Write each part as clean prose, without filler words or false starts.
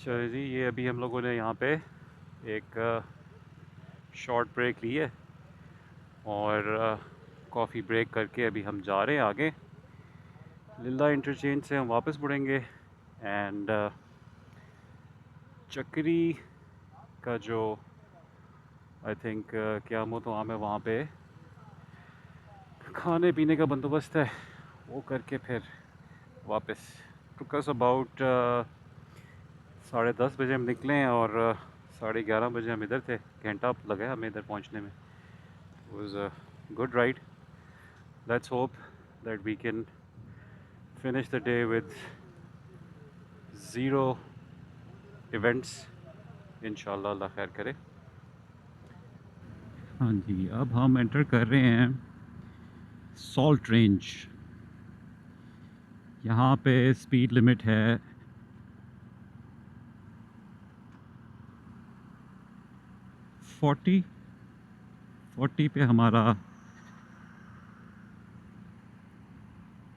चलिए जी, ये अभी हम लोगों ने यहाँ पे एक शॉर्ट ब्रेक ली है और कॉफ़ी ब्रेक करके अभी हम जा रहे हैं आगे। लिल्ला इंटरचेंज से हम वापस मुड़ेंगे एंड चक्री का जो आई थिंक क्या मोहतवाम है वहाँ पे खाने पीने का बंदोबस्त है, वो करके फिर वापस। टुक अस अबाउट 10:30 बजे हम निकले हैं और 11:30 बजे हम इधर थे। घंटा लगा हमें इधर पहुँचने में। It was a good ride. Let's hope that we can finish the day with zero events. इंशाल्लाह अल्लाह खैर करे। हाँ जी, अब हम एंटर कर रहे हैं सॉल्ट रेंज। यहाँ पे स्पीड लिमिट है 40 पे हमारा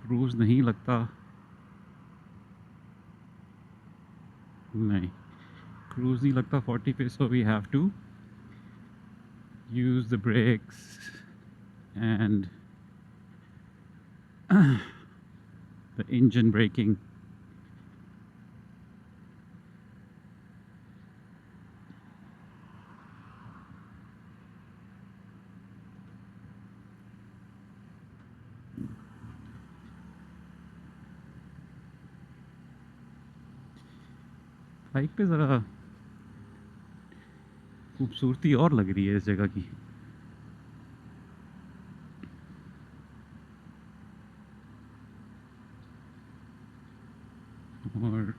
क्रूज़ नहीं लगता, नहीं क्रूज़ नहीं लगता 40 पे, so we have to use the brakes and the engine braking. Bike पे ज़रा खूबसूरती और लग रही है इस जगह की। और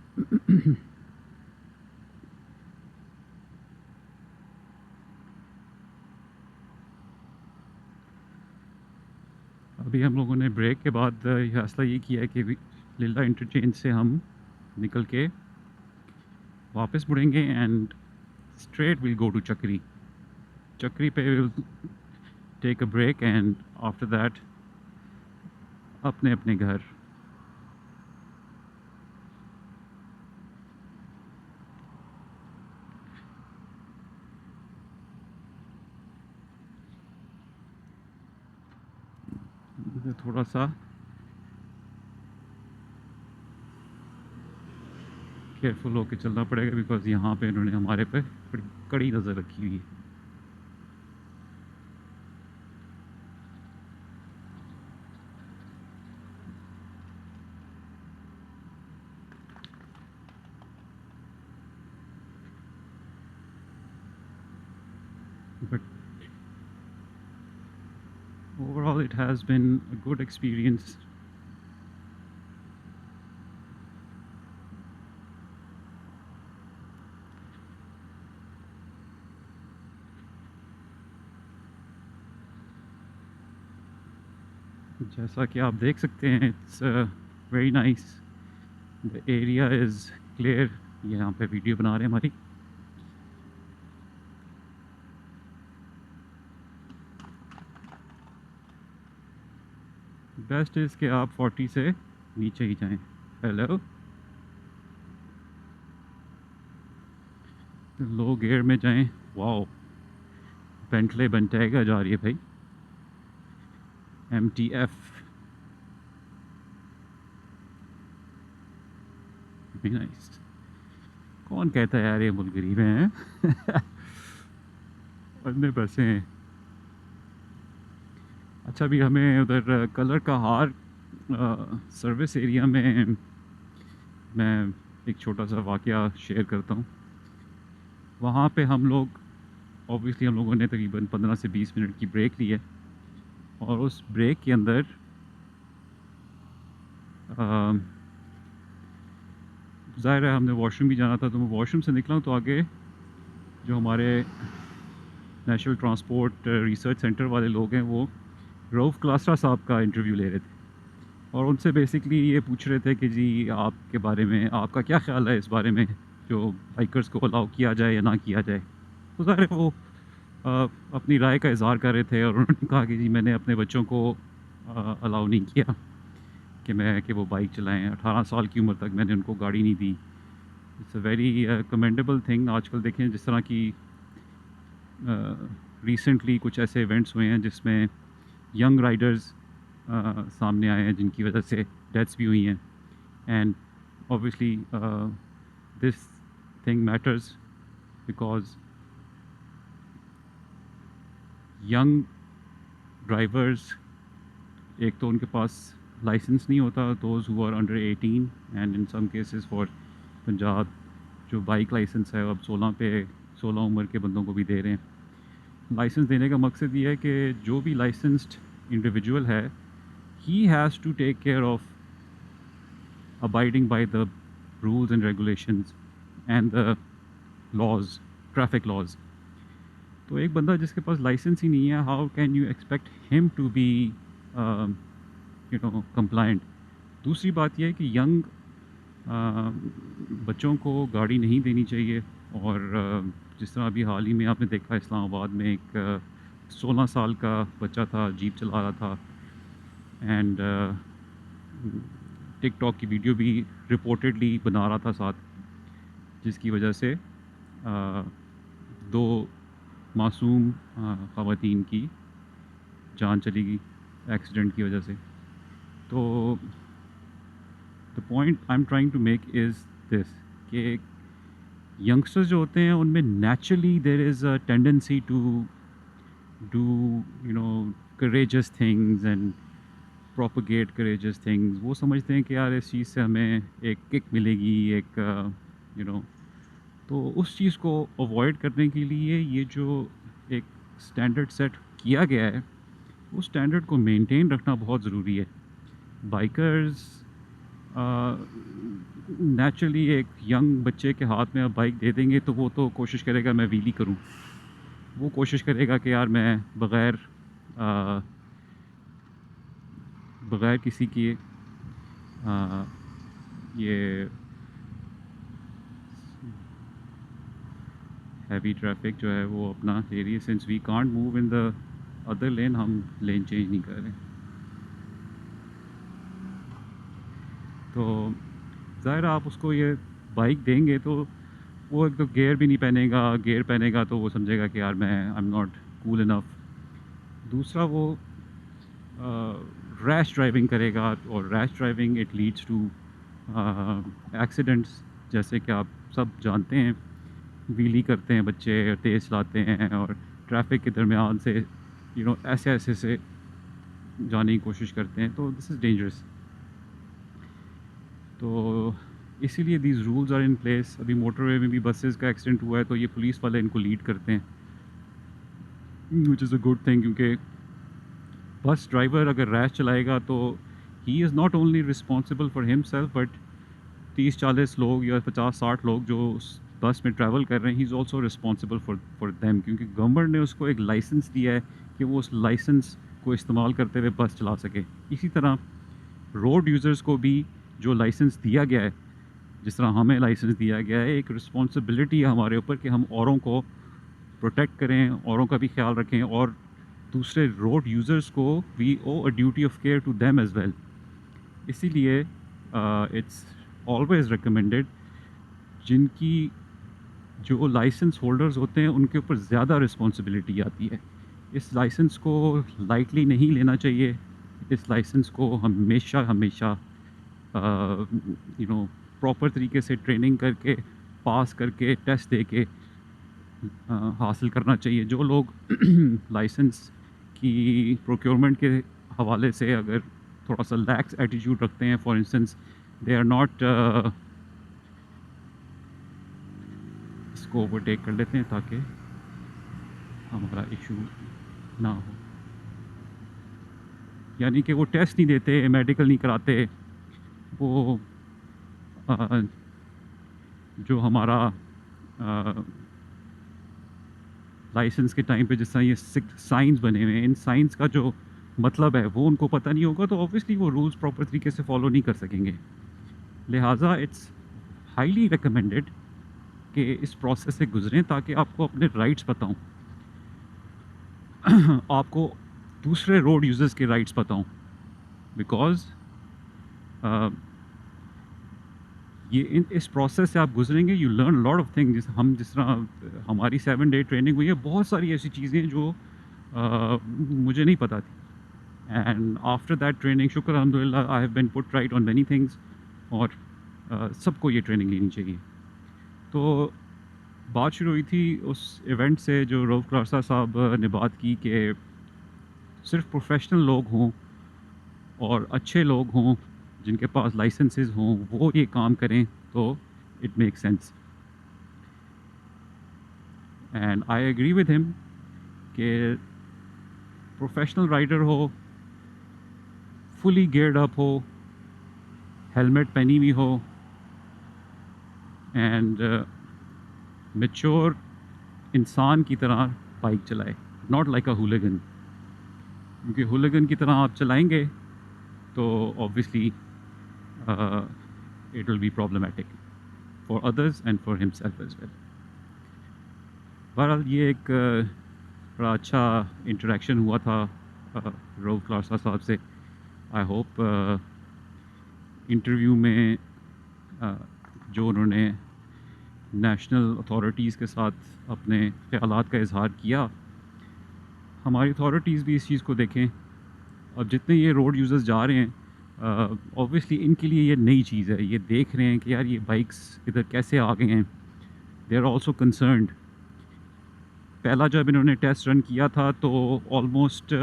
अभी हम लोगों ने ब्रेक के बाद फैसला ये किया है कि लिल्ला इंटरचेंज से हम निकल के वापस मुड़ेंगे and straight we'll go to Chakri. Chakri पे we'll take a break and after that अपने अपने घर। थोड़ा सा केयरफुल होके चलना पड़ेगा बिकॉज यहाँ पे इन्होंने हमारे पे कड़ी नज़र रखी हुई है। But overall it has been a good experience. जैसा कि आप देख सकते हैं it's very nice, the area is clear. यहाँ पे वीडियो बना रहे हैं हमारी। बेस्ट इज़ कि आप 40 से नीचे ही जाएं। हेलो, लो गियर में जाएं। वाओ, बेंटले बेंटेगा जा रही है भाई, MTF। नाइस। कौन कहता है यार ये मुल्क गरीब हैं अन्य पैसे हैं। अच्छा, अभी हमें उधर कलर का हार सर्विस एरिया में मैं एक छोटा सा वाक़या शेयर करता हूँ। वहाँ पे हम लोग ऑब्वियसली हम लोगों ने तकरीबन 15 से 20 मिनट की ब्रेक ली है और उस ब्रेक के अंदर ज़ाहिर है हमने वॉशरूम भी जाना था, तो मैं वॉशरूम से निकला हूँ तो आगे जो हमारे नेशनल ट्रांसपोर्ट रिसर्च सेंटर वाले लोग हैं वो रऊफ़ क्लास्ट्रा साहब का इंटरव्यू ले रहे थे और उनसे बेसिकली ये पूछ रहे थे कि जी आपके बारे में, आपका क्या ख़्याल है इस बारे में जो बाइकर्स को अलाउ किया जाए या ना किया जाए। तो ज़ाहिर है वो अपनी राय का इज़हार कर रहे थे और उन्होंने कहा कि जी मैंने अपने बच्चों को अलाउ नहीं किया कि वो बाइक चलाएं। 18 साल की उम्र तक मैंने उनको गाड़ी नहीं दी। It's a very commendable thing. आजकल देखें जिस तरह की रिसेंटली कुछ ऐसे इवेंट्स हुए हैं जिसमें यंग राइडर्स सामने आए हैं जिनकी वजह से डेथ्स भी हुई हैं। And obviously this thing matters because young drivers, एक तो उनके पास लाइसेंस नहीं होता, those who are under 18, and in some cases for Punjab जो बाइक लाइसेंस है अब 16 उम्र के बंदों को भी दे रहे हैं। लाइसेंस देने का मकसद ये है कि जो भी लाइसेंस्ड इंडिविजुअल है, he has to take care of abiding by the rules and regulations and the laws, traffic laws. तो एक बंदा जिसके पास लाइसेंस ही नहीं है, how can you expect him to be compliant. दूसरी बात यह है कि यंग बच्चों को गाड़ी नहीं देनी चाहिए। और जिस तरह अभी हाल ही में आपने देखा इस्लामाबाद में एक 16 साल का बच्चा था, जीप चला रहा था, एंड टिकटॉक की वीडियो भी रिपोर्टेडली बना रहा था साथ, जिसकी वजह से दो मासूम ख़वातीन की जान चली गई एक्सीडेंट की वजह से। तो the point I am trying to make is this कि यंगस्टर्स जो होते हैं उनमें naturally there is a tendency to do courageous things and propagate courageous things. वो समझते हैं कि यार इस चीज़ से हमें एक किक मिलेगी, एक तो उस चीज़ को अवॉइड करने के लिए ये जो एक स्टैंडर्ड सेट किया गया है, उस स्टैंडर्ड को मेंटेन रखना बहुत ज़रूरी है। बाइकर्स नेचुरली एक यंग बच्चे के हाथ में आप बाइक दे देंगे तो वो तो कोशिश करेगा मैं व्हीली करूं, वो कोशिश करेगा कि यार मैं बग़ैर किसी की ये हैवी ट्रैफिक जो है वो अपना ले रही है। Since we can't move in the other lane, हम लेन चेंज नहीं कर रहे। तो ज़ाहिर आप उसको ये बाइक देंगे तो वो एक तो गियर भी नहीं पहनेगा, गियर पहनेगा तो वो समझेगा कि यार मैं I am not cool enough. दूसरा वो रैश ड्राइविंग करेगा, और rash driving it leads to accidents, जैसे कि आप सब जानते हैं। व्हीली करते हैं बच्चे, तेज़ चलाते हैं और ट्रैफिक के दरमियान से ऐसे से जाने की कोशिश करते हैं, तो दिस इज़ डेंजरस। तो इसीलिए these rules are in place. अभी मोटरवे में भी बसेस का एक्सीडेंट हुआ है तो ये पुलिस वाले इनको लीड करते हैं, which is a good thing, क्योंकि बस ड्राइवर अगर रैश चलाएगा तो he is not only responsible for himself, but 30-40 लोग या 50-60 लोग जो उस बस में ट्रैवल कर रहे हैं, he is also responsible for them, क्योंकि गवर्नमेंट ने उसको एक लाइसेंस दिया है कि वो उस लाइसेंस को इस्तेमाल करते हुए बस चला सके। इसी तरह रोड यूज़र्स को भी जो लाइसेंस दिया गया है, जिस तरह हमें लाइसेंस दिया गया है, एक रिस्पॉन्सिबिलिटी है हमारे ऊपर कि हम औरों को प्रोटेक्ट करें, औरों का भी ख्याल रखें, और दूसरे रोड यूज़र्स को we owe a duty of care to them as well. इसीलिए इट्स ऑलवेज़ रिकमेंडेड जिनकी जो लाइसेंस होल्डर्स होते हैं उनके ऊपर ज़्यादा रिस्पॉन्सिबिलिटी आती है। इस लाइसेंस को लाइटली नहीं लेना चाहिए। इस लाइसेंस को हमेशा प्रॉपर तरीके से ट्रेनिंग करके, पास करके, टेस्ट दे के हासिल करना चाहिए। जो लोग लाइसेंस की प्रोक्योरमेंट के हवाले से अगर थोड़ा सा लैक्स एटीट्यूड रखते हैं, for instance they are not, इसको ओवरटेक कर लेते हैं ताकि हमारा इशू ना हो। यानी कि वो टेस्ट नहीं देते, मेडिकल नहीं कराते, वो जो हमारा लाइसेंस के टाइम पे जिस तरह ये साइंस बने हुए हैं, इन साइंस का जो मतलब है वो उनको पता नहीं होगा, तो ऑब्वियसली वो रूल्स प्रॉपर तरीके से फॉलो नहीं कर सकेंगे। लिहाजा इट्स हाईली रिकमेंडेड कि इस प्रोसेस से गुजरें ताकि आपको अपने राइट्स बताऊं, आपको दूसरे रोड यूज़र्स के राइट्स बताऊं, बिकॉज़ ये इस प्रोसेस से आप गुजरेंगे, you learn lot of thing. जिस तरह हमारी 7 डे ट्रेनिंग हुई है, बहुत सारी ऐसी चीज़ें हैं जो मुझे नहीं पता थी। एंड आफ्टर दैट ट्रेनिंग, शुक्र अल्हम्दुलिल्लाह, I have been put right on many things. और सबको ये ट्रेनिंग लेनी चाहिए। तो बात शुरू हुई थी उस इवेंट से जो रऊफ़ क्लासा साहब ने बात की कि सिर्फ प्रोफेशनल लोग हों और अच्छे लोग हों जिनके पास लाइसेंसेस हों, वो ये काम करें तो it make sense. And I agree with him कि प्रोफेशनल राइडर हो, फुली गियर्ड अप हो, हेलमेट पहनी हुई हो, एंड मैच्योर इंसान की तरह बाइक चलाए, नॉट लाइक अ हुलिगन। क्योंकि हुलिगन की तरह आप चलाएंगे तो obviously it will be problematic for others and for himself as well. बहरहाल ये एक बड़ा अच्छा इंटरेक्शन हुआ था रऊफ़ क्लासा साहब से। आई होप इंटरव्यू में जो उन्होंने नेशनल अथॉरिटीज़ के साथ अपने ख़यालात का इजहार किया, हमारी अथॉरिटीज़ भी इस चीज़ को देखें। अब जितने ये रोड यूज़र्स जा रहे हैं, ऑब्वियसली इनके लिए ये नई चीज़ है। ये देख रहे हैं कि यार ये बाइक्स इधर कैसे आ गए हैं। They are also concerned. पहला जब इन्होंने टेस्ट रन किया था तो almost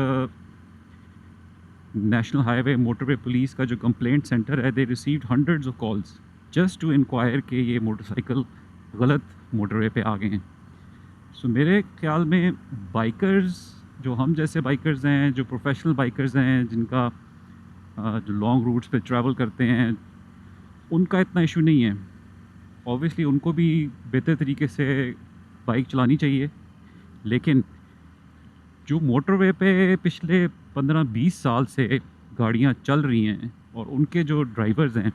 national highway motorway police का जो कंप्लेंट सेंटर है, they received hundreds of calls just to enquire कि ये मोटरसाइकिल गलत मोटरवे पे आ गए हैं। सो मेरे ख्याल में बाइकर्स, जो हम जैसे बाइकर्स हैं, जो प्रोफेशनल बाइकर्स हैं, जिनका जो लॉन्ग रूट्स पे ट्रैवल करते हैं, उनका इतना इशू नहीं है। ऑब्वियसली उनको भी बेहतर तरीके से बाइक चलानी चाहिए, लेकिन जो मोटरवे पे पिछले 15-20 साल से गाड़ियाँ चल रही हैं और उनके जो ड्राइवर्स हैं,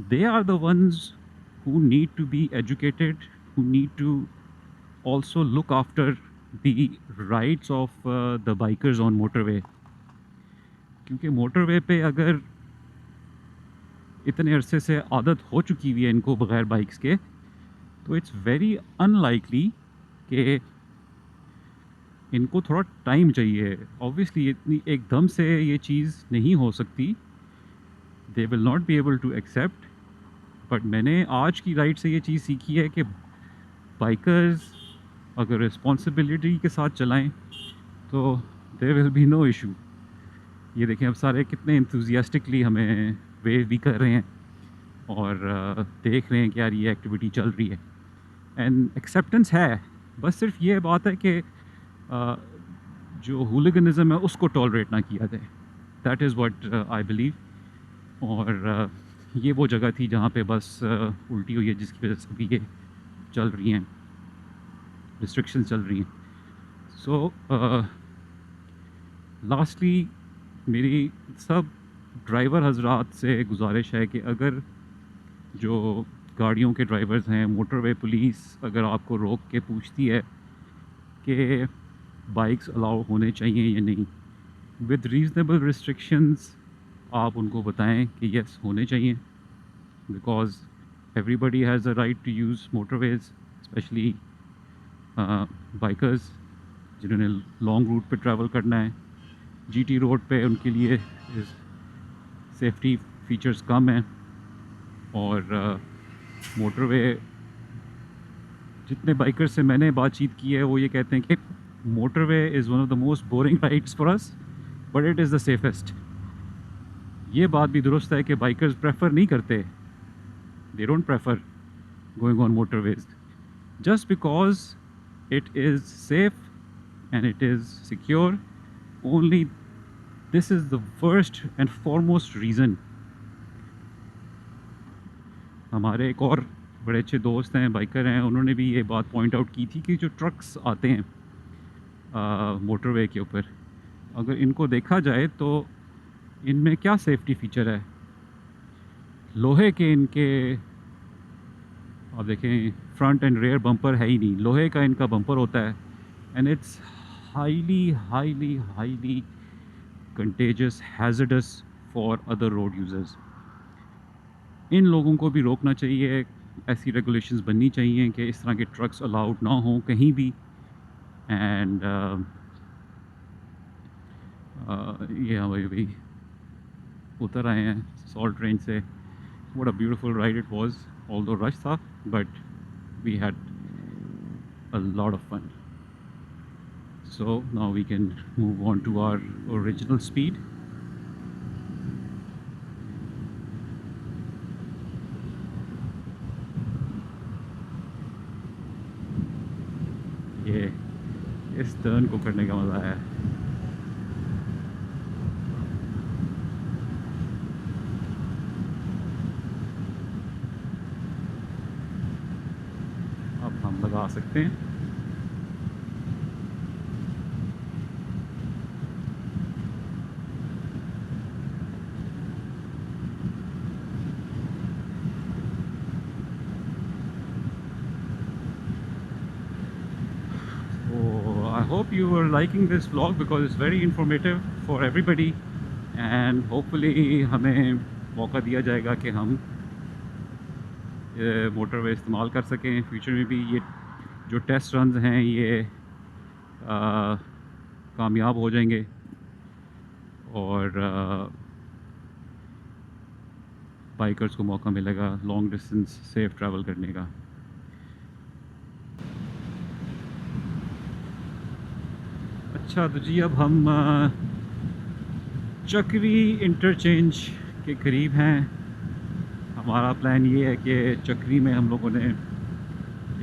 they are the ones who need to be educated, who need to also look after the rights of the bikers on motorway। क्योंकि मोटरवे पे अगर इतने अरसे से आदत हो चुकी हुई है इनको बगैर बाइक्स के, तो इट्स वेरी अनलाइकली कि इनको थोड़ा टाइम चाहिए। ऑब्वियसली इतनी एकदम से ये चीज़ नहीं हो सकती, they will not be able to accept. But मैंने आज की राइड से ये चीज़ सीखी है कि बाइकर्स अगर रिस्पॉन्सिबिलिटी के साथ चलाएं तो there will be no issue. ये देखें अब सारे कितने इंथुजियास्टिकली हमें वेव भी कर रहे हैं और देख रहे हैं कि यार ये एक्टिविटी चल रही है एंड एक्सेप्टेंस है। बस सिर्फ ये बात है कि जो हुलिगनिज़म है उसको टॉलरेट ना किया जाए। That is what I believe. और ये वो जगह थी जहाँ पे बस उल्टी हुई है, जिसकी वजह से भी ये चल रही हैं, रिस्ट्रिक्शंस चल रही हैं। सो लास्टली मेरी सब ड्राइवर हजरात से गुजारिश है कि अगर जो गाड़ियों के ड्राइवर्स हैं, मोटरवे पुलिस अगर आपको रोक के पूछती है कि बाइक्स अलाउ होने चाहिए या नहीं, विद रीज़नेबल रिस्ट्रिक्शंस आप उनको बताएं कि यस होने चाहिए, because everybody has a right to use motorways, especially bikers जिन्होंने लॉन्ग रूट पे ट्रैवल करना है। जीटी रोड पे उनके लिए सेफ्टी फीचर्स कम हैं और मोटरवे, जितने बाइकर से मैंने बातचीत की है वो ये कहते हैं कि motorway is one of the most boring rides for us but it is the safest. ये बात भी दुरुस्त है कि बाइकर्स प्रेफर नहीं करते, they don't prefer going on motorways just because it is safe and it is secure। only this is the first and foremost reason। हमारे एक और बड़े अच्छे दोस्त हैं, बाइकर हैं, उन्होंने भी ये बात पॉइंट आउट की थी कि जो ट्रक्स आते हैं मोटरवे के ऊपर, अगर इनको देखा जाए तो इनमें क्या सेफ्टी फीचर है। लोहे के इनके आप देखें फ्रंट एंड रेयर बम्पर है ही नहीं, लोहे का इनका बम्पर होता है and it's highly highly highly contagious, hazardous for other road users. इन लोगों को भी रोकना चाहिए, ऐसी रेगुलेशंस बननी चाहिए कि इस तरह के ट्रक्स अलाउड ना हों कहीं भी। एंड ये हमारे भाई उतर आए हैं सॉल्ट रेंज से। What a beautiful ride it was, although rush था but we had a lot of fun. So now we can move on to our original speed. ये इस टर्न को करने का मज़ा आया। अब हम लगा सकते हैं। I hope you are liking this vlog because it's very informative for everybody and hopefully हमें मौका दिया जाएगा कि हम मोटरवे इस्तेमाल कर सकें फ्यूचर में भी। ये जो टेस्ट रन्स हैं ये कामयाब हो जाएंगे और बाइकर्स को मौका मिलेगा लॉन्ग डिस्टेंस सेफ ट्रैवल करने का। अच्छा तो जी अब हम चक्री इंटरचेंज के करीब हैं। हमारा प्लान ये है कि चक्री में हम लोगों ने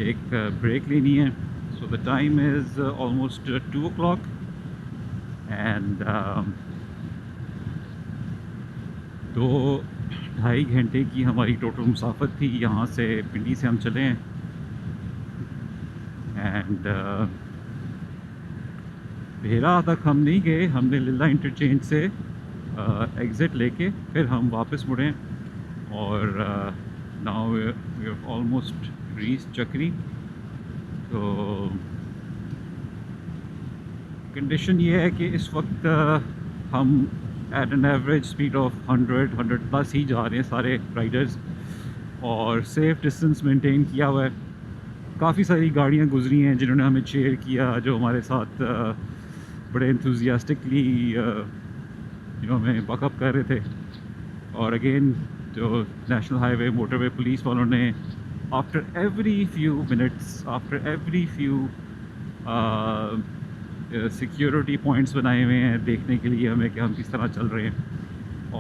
एक ब्रेक लेनी है। So the time is almost 2 o'clock and 2-2.5 घंटे की हमारी टोटल मुसाफत थी। यहाँ से पिंडी से हम चले हैं एंड भेरा तक हम नहीं गए, हमने लिल्ला इंटरचेंज से एग्ज़िट लेके फिर हम वापस मुड़े और now we have almost reach Chakri. तो कंडीशन ये है कि इस वक्त हम at an average speed of 100 plus ही जा रहे हैं सारे राइडर्स और सेफ़ डिस्टेंस मेंटेन किया हुआ है। काफ़ी सारी गाड़ियाँ गुजरी हैं जिन्होंने हमें चेयर किया, जो हमारे साथ बड़े इंथुजियास्टिकली हमें बकअप कर रहे थे। और अगेन जो नेशनल हाईवे मोटरवे पुलिस वालों ने after every few minutes, after every few security points बनाए हुए हैं देखने के लिए हमें कि हम किस तरह चल रहे हैं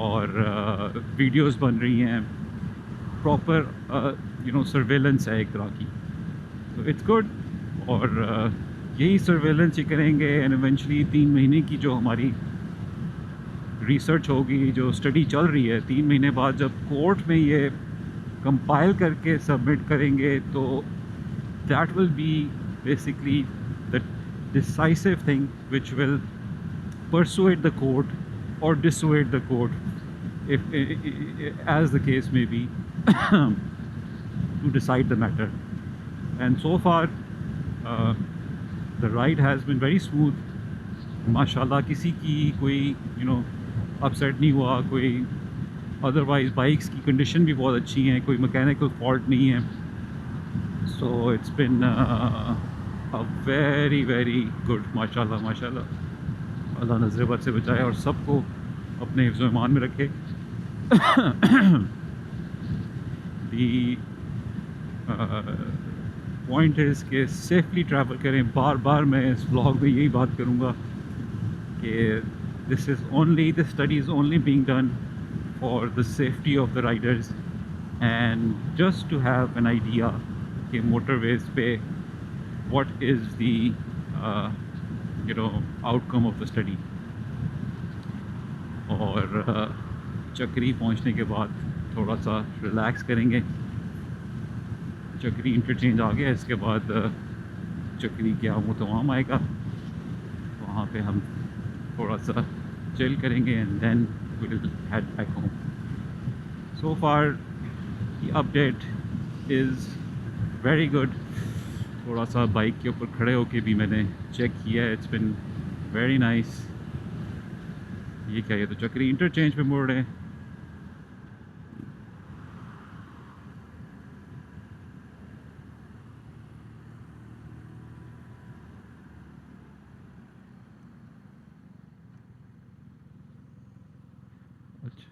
और वीडियोस बन रही हैं। प्रॉपर सर्वेलेंस है एक तरह की, तो इट्स गुड। और यही सर्वेलेंस ही करेंगे एंड इवेंचुअली 3 महीने की जो हमारी रिसर्च होगी, जो स्टडी चल रही है, 3 महीने बाद जब कोर्ट में ये कंपाइल करके सबमिट करेंगे तो that will be basically the decisive thing which will persuade the court और dissuade the court if as the case may be to decide the matter. And so far the ride has been very smooth, माशाल्लाह। किसी की कोई upset नहीं हुआ, कोई otherwise bikes की condition भी बहुत अच्छी हैं, कोई मैकेनिकल फॉल्ट नहीं है। So it's been a very very good, माशाल्लाह माशाल्लाह। अल्लाह नज़र बद से बचाए और सबको अपने हिफ्ज़ ईमान में रखे। दी पॉइंट इज़ कि सेफली ट्रैवल करें। बार बार मैं इस व्लॉग में यही बात करूँगा कि this study is only being done for the safety of the riders and just to have an idea कि motorways पे what is the outcome of the study। और चक्री पहुंचने के बाद थोड़ा सा रिलैक्स करेंगे। चक्री इंटरचेंज आ गया, इसके बाद चक्री के आमो-तमाम आएगा, वहाँ पे हम थोड़ा सा चिल करेंगे and then we will head back home. So far the update is very good. थोड़ा सा बाइक के ऊपर खड़े होके भी मैंने चेक किया है, इट्स बिन वेरी नाइस। ये क्या है, तो चक्री इंटरचेंज पे मोड़ रहे हैं। अच्छा,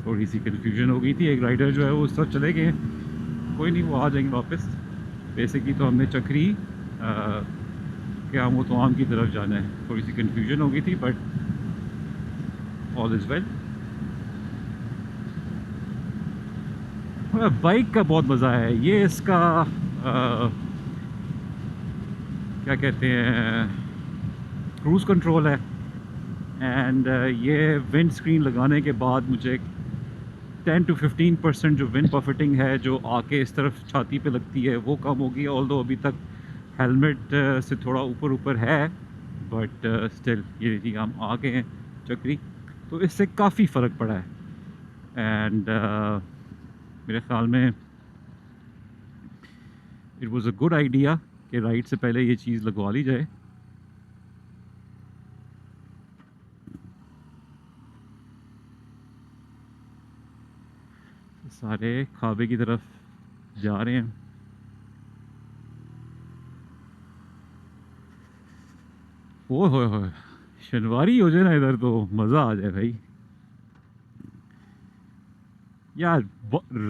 थोड़ी सी कन्फ्यूजन हो गई थी। एक राइडर जो है वो उस तरफ चले गए, कोई नहीं, वो आ जाएंगे वापस। बेसिकली तो हमने चक्री क्या वो तो आम की तरफ जाना है। थोड़ी सी कन्फ्यूजन हो गई थी, but all is well. Bike का बहुत मज़ा है। ये इसका क्या कहते हैं, क्रूज़ कंट्रोल है। एंड ये विंड स्क्रीन लगाने के बाद मुझे 10 to 15% जो विंड बफेटिंग है जो आके इस तरफ छाती पे लगती है वो कम होगी। ऑल्दो अभी तक हेलमेट से थोड़ा ऊपर ऊपर है, बट स्टिल ये देखिए हम आ गए हैं चक्री, तो इससे काफ़ी फ़र्क पड़ा है। एंड मेरे ख़्याल में it was a good idea कि राइड से पहले ये चीज़ लगवा ली जाए। सारे खाबे की तरफ जा रहे हैं। ओ हो, शनिवारी हो जाए ना इधर तो मज़ा आ जाए भाई। यार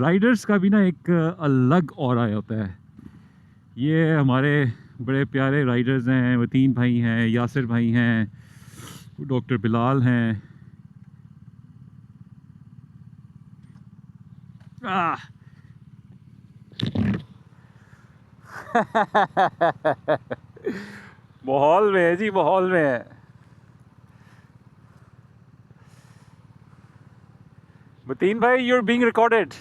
राइडर्स का भी ना एक अलग ऑरा होता है। ये हमारे बड़े प्यारे राइडर्स हैं, वतीन भाई हैं, यासिर भाई हैं, डॉक्टर बिलाल हैं। आह! माहौल में है जी, माहौल में है। वतीन भाई, you are being recorded.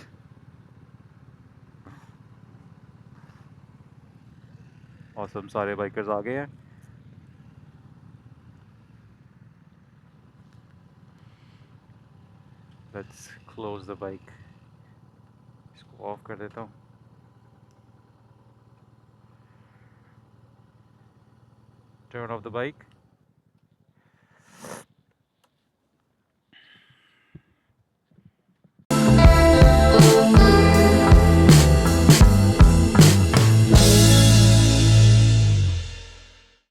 Awesome, सारे बाइकर्स आ गए हैं। Let's close the bike. इसको ऑफ कर देता हूँ। Turn off the bike.